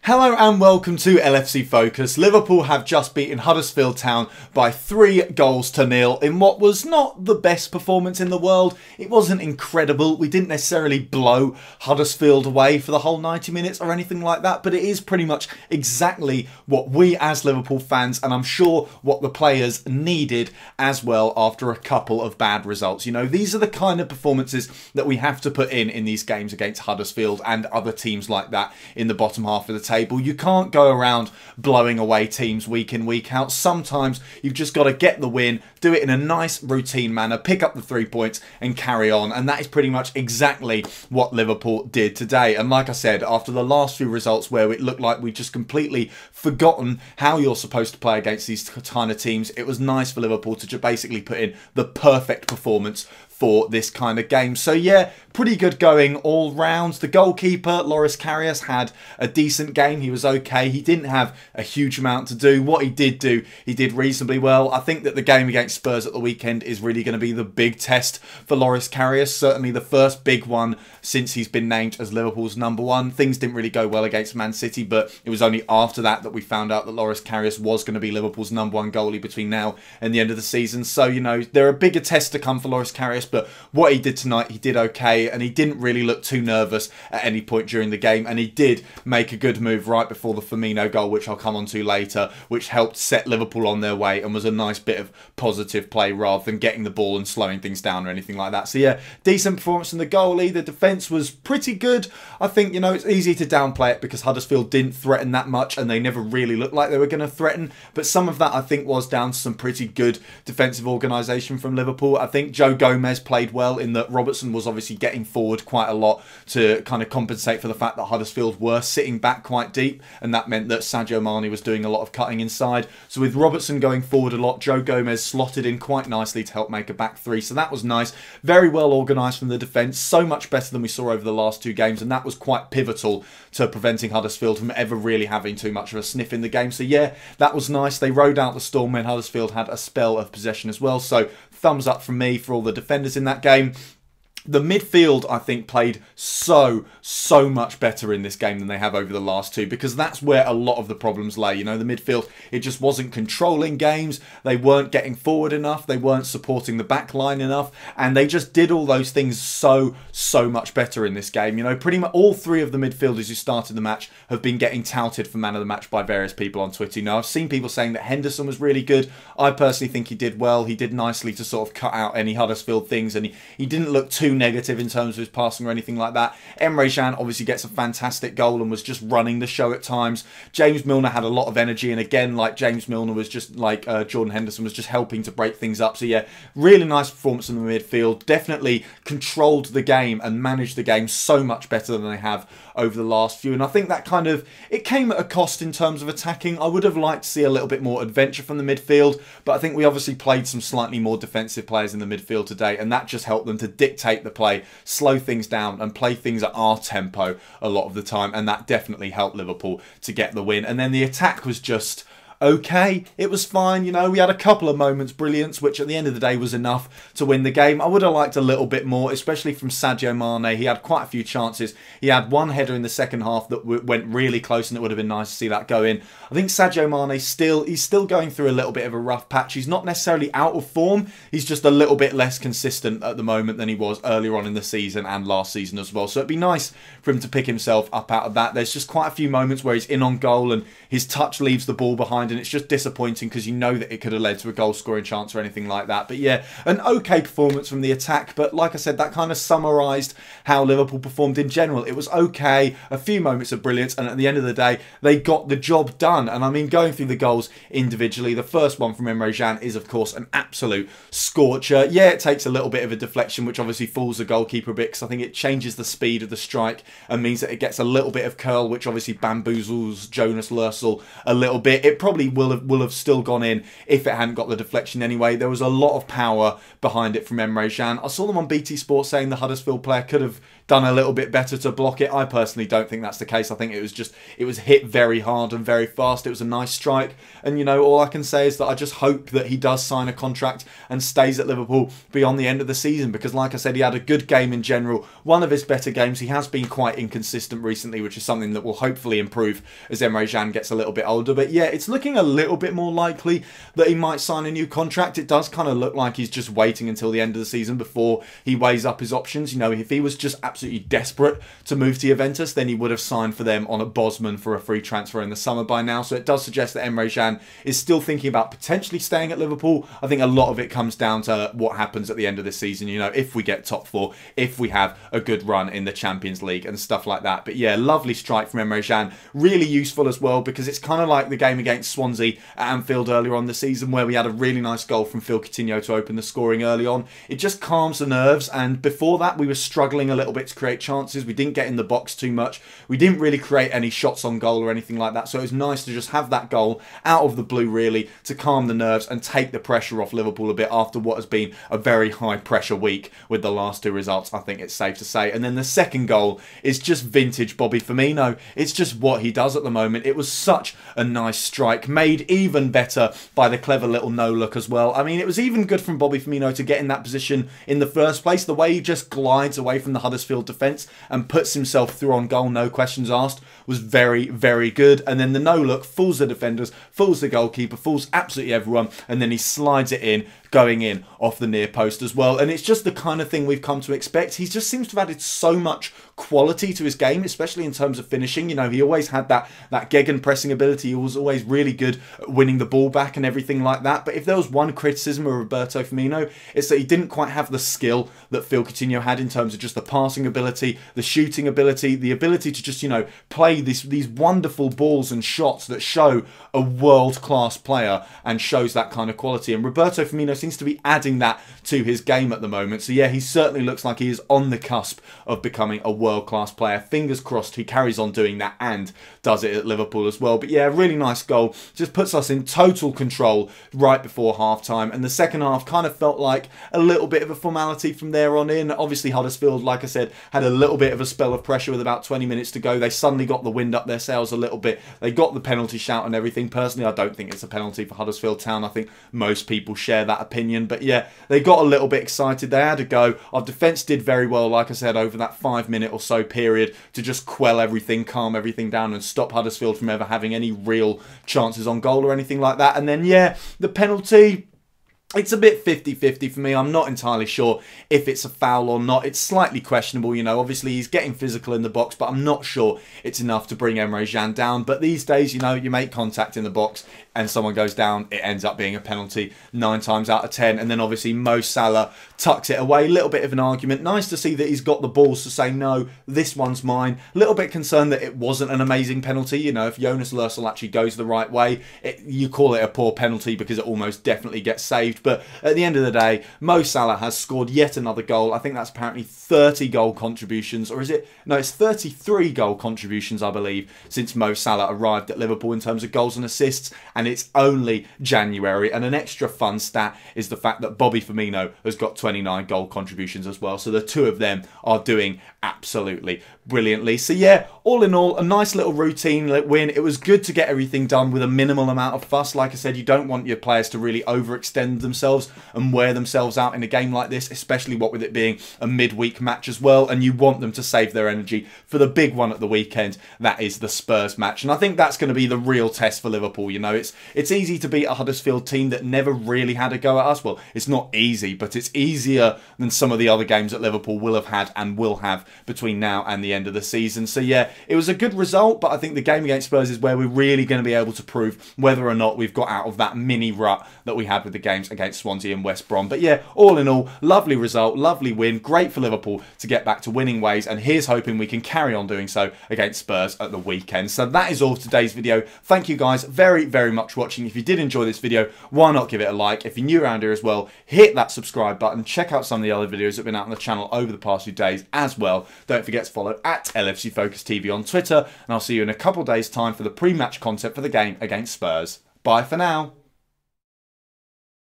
Hello and welcome to LFC Focus. Liverpool have just beaten Huddersfield Town by 3-0 in what was not the best performance in the world. It wasn't incredible. We didn't necessarily blow Huddersfield away for the whole 90 minutes or anything like that, but it is pretty much exactly what we as Liverpool fans, and I'm sure what the players needed as well after a couple of bad results. You know, these are the kind of performances that we have to put in these games against Huddersfield and other teams like that in the bottom half of the table. You can't go around blowing away teams week in, week out. Sometimes you've just got to get the win, do it in a nice routine manner, pick up the 3 points and carry on. And that is pretty much exactly what Liverpool did today. And like I said, after the last few results where it looked like we just completely forgotten how you're supposed to play against these kind of teams, it was nice for Liverpool to just basically put in the perfect performance for this kind of game. So yeah, pretty good going all round. The goalkeeper, Loris Karius, had a decent game. He was okay. He didn't have a huge amount to do. What he did do, he did reasonably well. I think that the game against Spurs at the weekend is really going to be the big test for Loris Karius. Certainly the first big one since he's been named as Liverpool's #1. Things didn't really go well against Man City, but it was only after that that we found out that Loris Karius was going to be Liverpool's #1 goalie between now and the end of the season. So, you know, there are bigger tests to come for Loris Karius, but what he did tonight, he did okay, and he didn't really look too nervous at any point during the game, and he did make a good move right before the Firmino goal, which I'll come on to later, which helped set Liverpool on their way and was a nice bit of positive play rather than getting the ball and slowing things down or anything like that. So yeah, decent performance from the goalie. The defence was pretty good. I think, you know, it's easy to downplay it because Huddersfield didn't threaten that much and they never really looked like they were going to threaten, but some of that I think was down to some pretty good defensive organisation from Liverpool. I think Joe Gomez played well in that Robertson was obviously getting forward quite a lot to kind of compensate for the fact that Huddersfield were sitting back quite deep, and that meant that Sadio Mane was doing a lot of cutting inside. So with Robertson going forward a lot, Joe Gomez slotted in quite nicely to help make a back three, so that was nice. Very well organised from the defence, so much better than we saw over the last two games, and that was quite pivotal to preventing Huddersfield from ever really having too much of a sniff in the game. So yeah, that was nice. They rode out the storm when Huddersfield had a spell of possession as well, so thumbs up from me for all the defenders in that game. The midfield, I think, played so much better in this game than they have over the last two, because that's where a lot of the problems lay. You know, the midfield, it just wasn't controlling games. They weren't getting forward enough. They weren't supporting the back line enough. And they just did all those things so much better in this game. You know, pretty much all three of the midfielders who started the match have been getting touted for man of the match by various people on Twitter. You know, I've seen people saying that Henderson was really good. I personally think he did well. He did nicely to sort of cut out any Huddersfield things, and he didn't look too negative in terms of his passing or anything like that. Emre Can obviously gets a fantastic goal and was just running the show at times. James Milner had a lot of energy, and again, like James Milner was just like Jordan Henderson was just helping to break things up. So yeah, really nice performance in the midfield. Definitely controlled the game and managed the game so much better than they have over the last few, and I think that kind of, it came at a cost in terms of attacking. I would have liked to see a little bit more adventure from the midfield, but I think we obviously played some slightly more defensive players in the midfield today, and that just helped them to dictate the play, slow things down and play things at our tempo a lot of the time, and that definitely helped Liverpool to get the win. And then the attack was just okay, it was fine. You know, we had a couple of moments brilliance, which at the end of the day was enough to win the game. I would have liked a little bit more, especially from Sadio Mane. He had quite a few chances. He had one header in the second half that went really close, and it would have been nice to see that go in. I think Sadio Mane he's still going through a little bit of a rough patch. He's not necessarily out of form. He's just a little bit less consistent at the moment than he was earlier on in the season and last season as well. So it'd be nice for him to pick himself up out of that. There's just quite a few moments where he's in on goal and his touch leaves the ball behind, and it's just disappointing because you know that it could have led to a goal scoring chance or anything like that. But yeah, an okay performance from the attack, but like I said, that kind of summarised how Liverpool performed in general. It was okay, a few moments of brilliance, and at the end of the day they got the job done. And I mean, going through the goals individually, the first one from Emre Can is of course an absolute scorcher. Yeah, it takes a little bit of a deflection, which obviously fools the goalkeeper a bit, because I think it changes the speed of the strike and means that it gets a little bit of curl, which obviously bamboozles Jonas Lörsel a little bit. It probably probably will have still gone in if it hadn't got the deflection anyway. There was a lot of power behind it from Emre Can. I saw them on BT Sport saying the Huddersfield player could have done a little bit better to block it. I personally don't think that's the case. I think it was hit very hard and very fast. It was a nice strike, and you know, all I can say is that I just hope that he does sign a contract and stays at Liverpool beyond the end of the season, because like I said, he had a good game in general, one of his better games. He has been quite inconsistent recently, which is something that will hopefully improve as Emre Can gets a little bit older. But yeah, it's looking a little bit more likely that he might sign a new contract. It does kind of look like he's just waiting until the end of the season before he weighs up his options. You know, if he was just absolutely desperate to move to Juventus, then he would have signed for them on a Bosman for a free transfer in the summer by now. So it does suggest that Emre Can is still thinking about potentially staying at Liverpool. I think a lot of it comes down to what happens at the end of the season. You know, if we get top four, if we have a good run in the Champions League and stuff like that. But yeah, lovely strike from Emre Can. Really useful as well, because it's kind of like the game against Swansea at Anfield earlier on the season, where we had a really nice goal from Phil Coutinho to open the scoring early on. It just calms the nerves, and before that we were struggling a little bit to create chances. We didn't get in the box too much. We didn't really create any shots on goal or anything like that. So it was nice to just have that goal out of the blue, really, to calm the nerves and take the pressure off Liverpool a bit after what has been a very high pressure week with the last two results, I think it's safe to say. And then the second goal is just vintage Bobby Firmino. It's just what he does at the moment. It was such a nice strike, made even better by the clever little no-look as well. I mean, it was even good from Bobby Firmino to get in that position in the first place. The way he just glides away from the Huddersfield defence and puts himself through on goal, no questions asked, was very, very good. And then the no-look fools the defenders, fools the goalkeeper, fools absolutely everyone, and then he slides it in, going in off the near post as well. And it's just the kind of thing we've come to expect. He just seems to have added so much quality to his game, especially in terms of finishing. You know, he always had that gegenpressing ability. He was always really good at winning the ball back and everything like that. But if there was one criticism of Roberto Firmino, it's that he didn't quite have the skill that Phil Coutinho had in terms of just the passing ability, the shooting ability, the ability to just, you know, play these wonderful balls and shots that show a world-class player and shows that kind of quality. And Roberto Firmino seems to be adding that to his game at the moment. So yeah, he certainly looks like he is on the cusp of becoming a world-class player. Fingers crossed he carries on doing that and does it at Liverpool as well. But yeah, really nice goal. Just puts us in total control right before half-time. And the second half kind of felt like a little bit of a formality from there on in. Obviously, Huddersfield, like I said, had a little bit of a spell of pressure with about 20 minutes to go. They suddenly got the wind up their sails a little bit. They got the penalty shout and everything. Personally, I don't think it's a penalty for Huddersfield Town. I think most people share that opinion. But yeah, they got a little bit excited. They had a go. Our defence did very well, like I said, over that 5-minute or so period to just quell everything, calm everything down and stop Huddersfield from ever having any real chances on goal or anything like that. And then, yeah, the penalty, it's a bit 50-50 for me. I'm not entirely sure if it's a foul or not. It's slightly questionable, you know. Obviously, he's getting physical in the box, but I'm not sure it's enough to bring Emre Can down. But these days, you know, you make contact in the box and someone goes down, it ends up being a penalty 9 times out of 10. And then obviously Mo Salah tucks it away. A little bit of an argument. Nice to see that he's got the balls to say, no, this one's mine. A little bit concerned that it wasn't an amazing penalty. You know, if Jonas Lörsel actually goes the right way, you call it a poor penalty because it almost definitely gets saved. But at the end of the day, Mo Salah has scored yet another goal. I think that's apparently 30 goal contributions, or is it? No, it's 33 goal contributions, I believe, since Mo Salah arrived at Liverpool in terms of goals and assists, and it's only January. And an extra fun stat is the fact that Bobby Firmino has got 29 goal contributions as well. So the two of them are doing absolutely brilliantly. So yeah, all in all, a nice little routine win. It was good to get everything done with a minimal amount of fuss. Like I said, you don't want your players to really overextend themselves and wear themselves out in a game like this, especially what with it being a midweek match as well. And you want them to save their energy for the big one at the weekend. That is the Spurs match. And I think that's going to be the real test for Liverpool. You know, it's easy to beat a Huddersfield team that never really had a go at us. Well, it's not easy, but it's easier than some of the other games that Liverpool will have had and will have between now and the end of the season. So yeah, it was a good result, but I think the game against Spurs is where we're really going to be able to prove whether or not we've got out of that mini rut that we had with the games against Swansea and West Brom. But yeah, all in all, lovely result, lovely win, great for Liverpool to get back to winning ways, and here's hoping we can carry on doing so against Spurs at the weekend. So that is all for today's video. Thank you guys very, very much for watching. If you did enjoy this video, why not give it a like? If you're new around here as well, hit that subscribe button. Check out some of the other videos that have been out on the channel over the past few days as well. Don't forget to follow at LFC Focus TV on Twitter, and I'll see you in a couple days' time for the pre-match content for the game against Spurs. Bye. Bye for now.